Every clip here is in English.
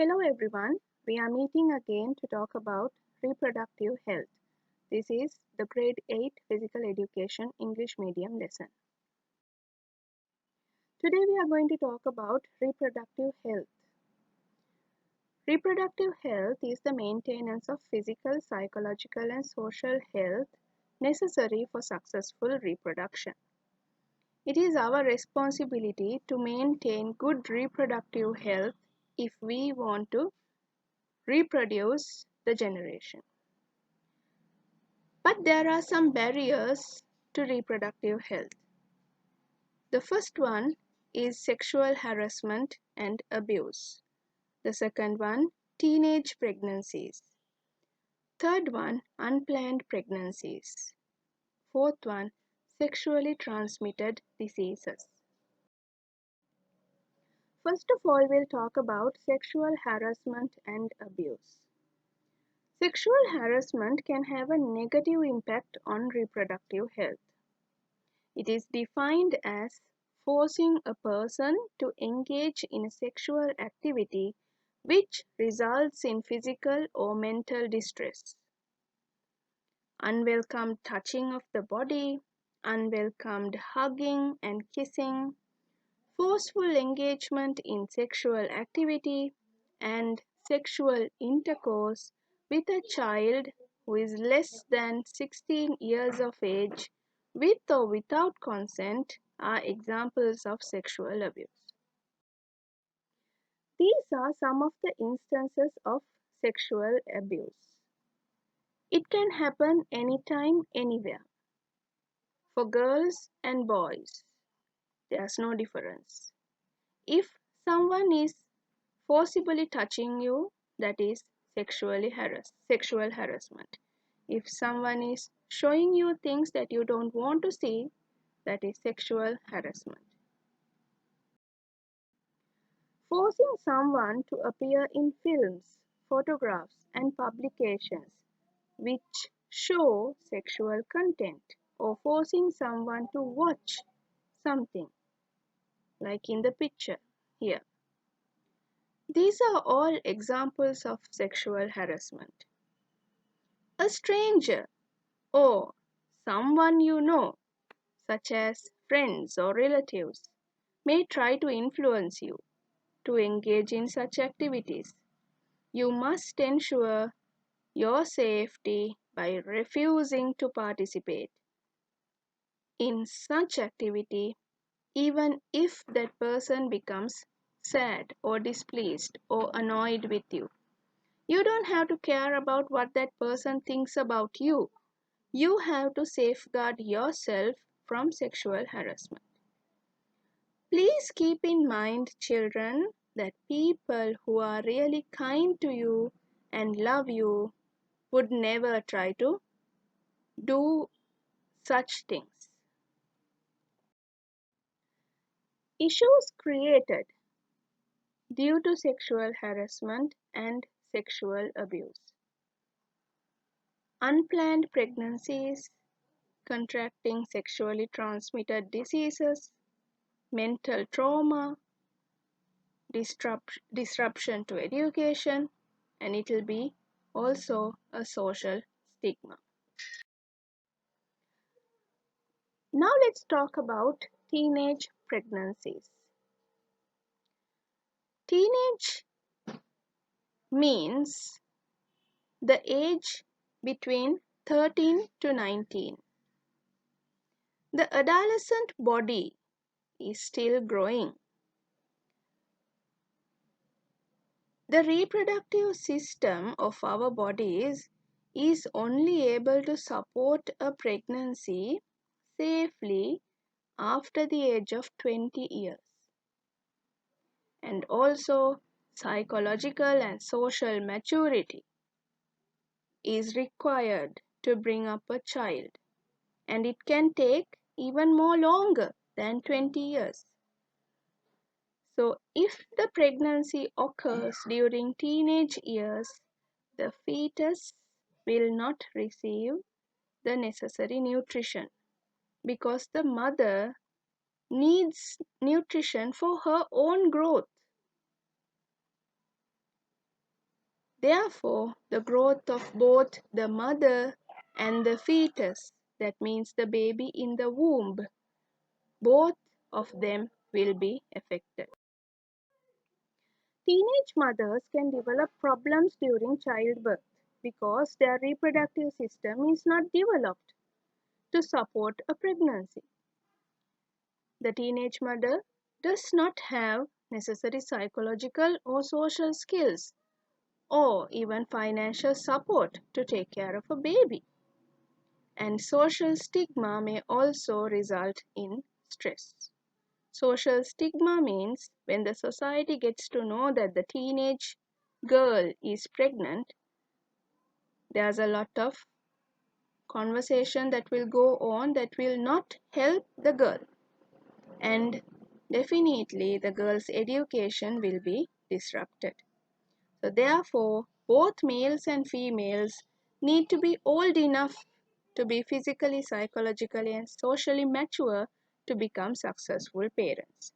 Hello everyone, we are meeting again to talk about reproductive health. This is the grade 8 physical education English medium lesson. Today we are going to talk about reproductive health. Reproductive health is the maintenance of physical, psychological and social health necessary for successful reproduction. It is our responsibility to maintain good reproductive health if we want to reproduce the generation. But there are some barriers to reproductive health. The first one is sexual harassment and abuse. The second one, teenage pregnancies. Third one, unplanned pregnancies. Fourth one, sexually transmitted diseases. First of all, we'll talk about sexual harassment and abuse. Sexual harassment can have a negative impact on reproductive health. It is defined as forcing a person to engage in a sexual activity which results in physical or mental distress. Unwelcome touching of the body, unwelcomed hugging and kissing, forceful engagement in sexual activity, and sexual intercourse with a child who is less than 16 years of age with or without consent are examples of sexual abuse. These are some of the instances of sexual abuse. It can happen anytime, anywhere. For girls and boys, there's no difference. If someone is forcibly touching you, that is sexual harassment. If someone is showing you things that you don't want to see, that is sexual harassment. Forcing someone to appear in films, photographs and publications which show sexual content, or forcing someone to watch something like in the picture here. These are all examples of sexual harassment. A stranger or someone you know, such as friends or relatives, may try to influence you to engage in such activities. You must ensure your safety by refusing to participate in such activity, even if that person becomes sad or displeased or annoyed with you. You don't have to care about what that person thinks about you. You have to safeguard yourself from sexual harassment. Please keep in mind, children, that people who are really kind to you and love you would never try to do such things. Issues created due to sexual harassment and sexual abuse. Unplanned pregnancies, contracting sexually transmitted diseases, mental trauma, disruption to education, and it will be also a social stigma. Now let's talk about teenage pregnancies. Teenage means the age between 13 to 19. The adolescent body is still growing. The reproductive system of our bodies is only able to support a pregnancy safely after the age of 20 years. And also, psychological and social maturity is required to bring up a child, and it can take even more longer than 20 years. So, if the pregnancy occurs during teenage years, the fetus will not receive the necessary nutrition because the mother needs nutrition for her own growth. Therefore, the growth of both the mother and the fetus, that means the baby in the womb, both of them will be affected. Teenage mothers can develop problems during childbirth because their reproductive system is not developed to support a pregnancy. The teenage mother does not have necessary psychological or social skills or even financial support to take care of a baby. And social stigma may also result in stress. Social stigma means when the society gets to know that the teenage girl is pregnant, there's a lot of conversation that will go on that will not help the girl. And definitely the girl's education will be disrupted. So therefore, both males and females need to be old enough to be physically, psychologically, and socially mature to become successful parents.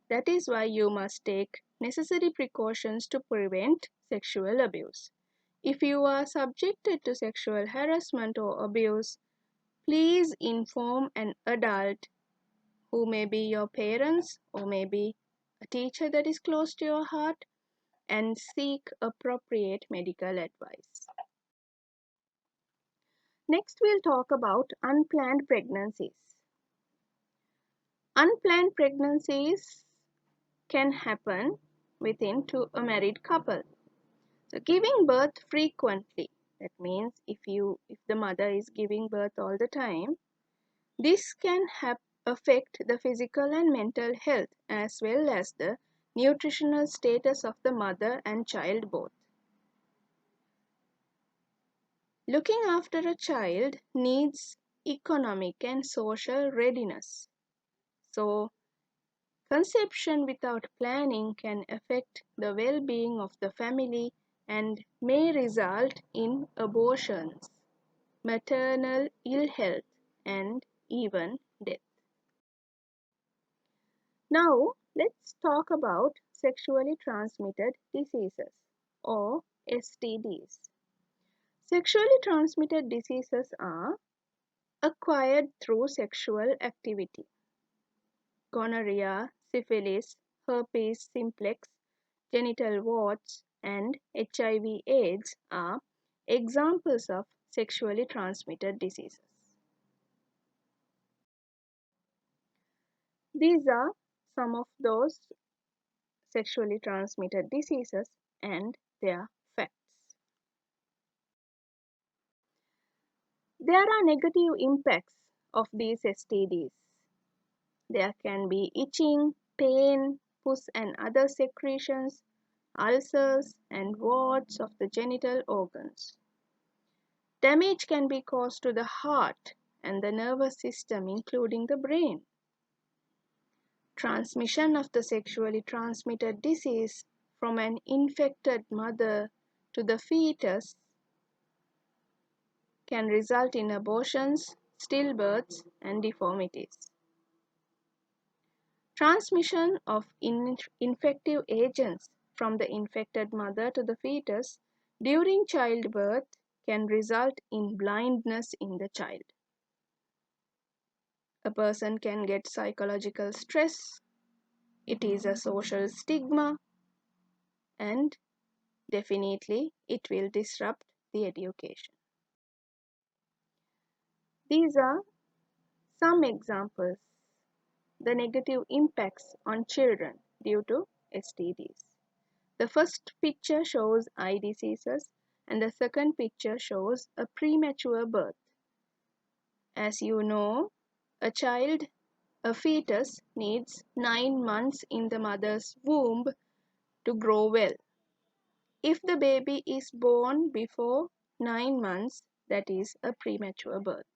That is why you must take necessary precautions to prevent sexual abuse. If you are subjected to sexual harassment or abuse, please inform an adult who may be your parents or maybe a teacher that is close to your heart and seek appropriate medical advice. Next, we'll talk about unplanned pregnancies. Unplanned pregnancies can happen within to a married couple. So giving birth frequently, that means if the mother is giving birth all the time, this can affect the physical and mental health as well as the nutritional status of the mother and child both. Looking after a child needs economic and social readiness. So, conception without planning can affect the well being of the family and may result in abortions, maternal ill health, and even death. Now, let's talk about sexually transmitted diseases or STDs. Sexually transmitted diseases are acquired through sexual activity. Gonorrhea, syphilis, herpes simplex, genital warts, and HIV/AIDS are examples of sexually transmitted diseases. These are some of those sexually transmitted diseases and their facts. There are negative impacts of these STDs. There can be itching, pain, pus and other secretions, ulcers, and warts of the genital organs. Damage can be caused to the heart and the nervous system, including the brain. Transmission of the sexually transmitted disease from an infected mother to the fetus can result in abortions, stillbirths, and deformities. Transmission of infective agents from the infected mother to the fetus during childbirth can result in blindness in the child. A person can get psychological stress, it is a social stigma, and definitely it will disrupt the education. These are some examples, the negative impacts on children due to STDs. The first picture shows eye diseases and the second picture shows a premature birth. As you know, a child, a fetus, needs 9 months in the mother's womb to grow well. If the baby is born before 9 months, that is a premature birth.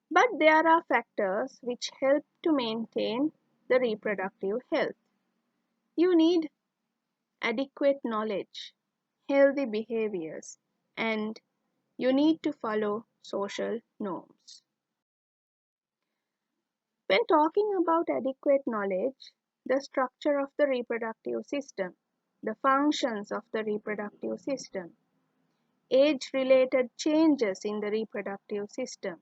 But there are factors which help to maintain the reproductive health. You need adequate knowledge, healthy behaviors, and you need to follow social norms. When talking about adequate knowledge, the structure of the reproductive system, the functions of the reproductive system, age-related changes in the reproductive system,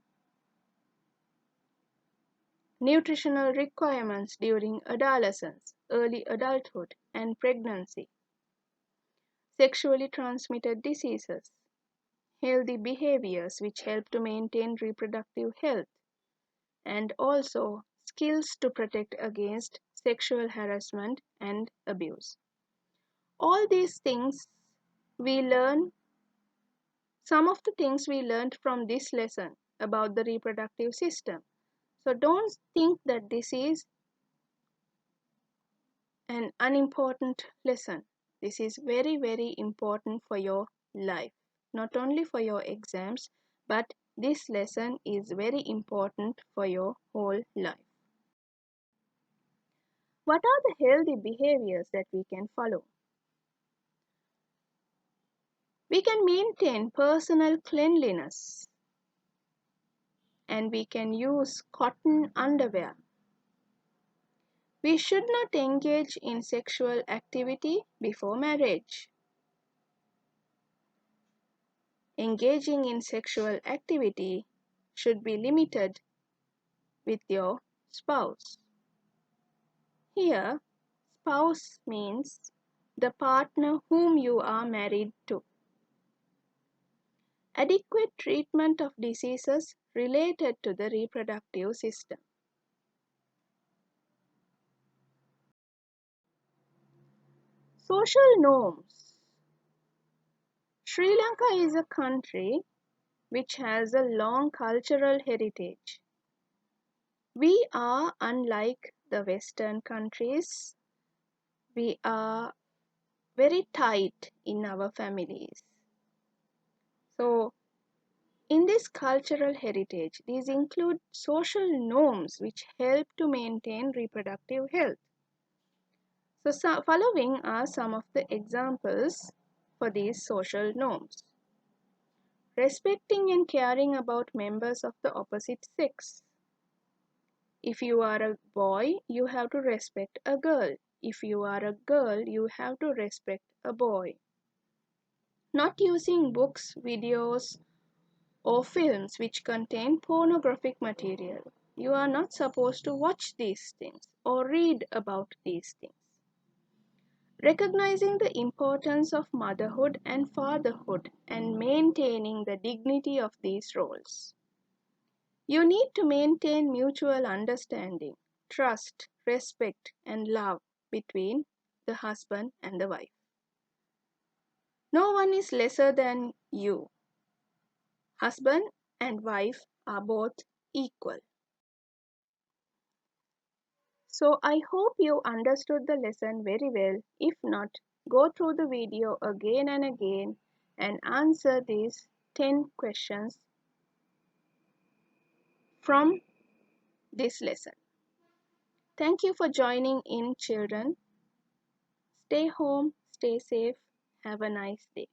nutritional requirements during adolescence, early adulthood, and pregnancy, sexually transmitted diseases, healthy behaviors which help to maintain reproductive health, and also skills to protect against sexual harassment and abuse. All these things we learn, some of the things we learned from this lesson about the reproductive system. So don't think that this is an unimportant lesson. This is very, very important for your life, not only for your exams, but this lesson is very important for your whole life. What are the healthy behaviors that we can follow? We can maintain personal cleanliness and we can use cotton underwear. We should not engage in sexual activity before marriage. Engaging in sexual activity should be limited with your spouse. Here, spouse means the partner whom you are married to. Adequate treatment of diseases related to the reproductive system. Social norms. Sri Lanka is a country which has a long cultural heritage. We are unlike the Western countries. We are very tight in our families. So, in this cultural heritage, these include social norms which help to maintain reproductive health. So, following are some of the examples for these social norms. Respecting and caring about members of the opposite sex. If you are a boy, you have to respect a girl. If you are a girl, you have to respect a boy. Not using books, videos, or films which contain pornographic material. You are not supposed to watch these things or read about these things. Recognizing the importance of motherhood and fatherhood and maintaining the dignity of these roles. You need to maintain mutual understanding, trust, respect, and love between the husband and the wife. No one is lesser than you. Husband and wife are both equal. So I hope you understood the lesson very well. If not, go through the video again and again and answer these 10 questions from this lesson. Thank you for joining in, children. Stay home, stay safe, have a nice day.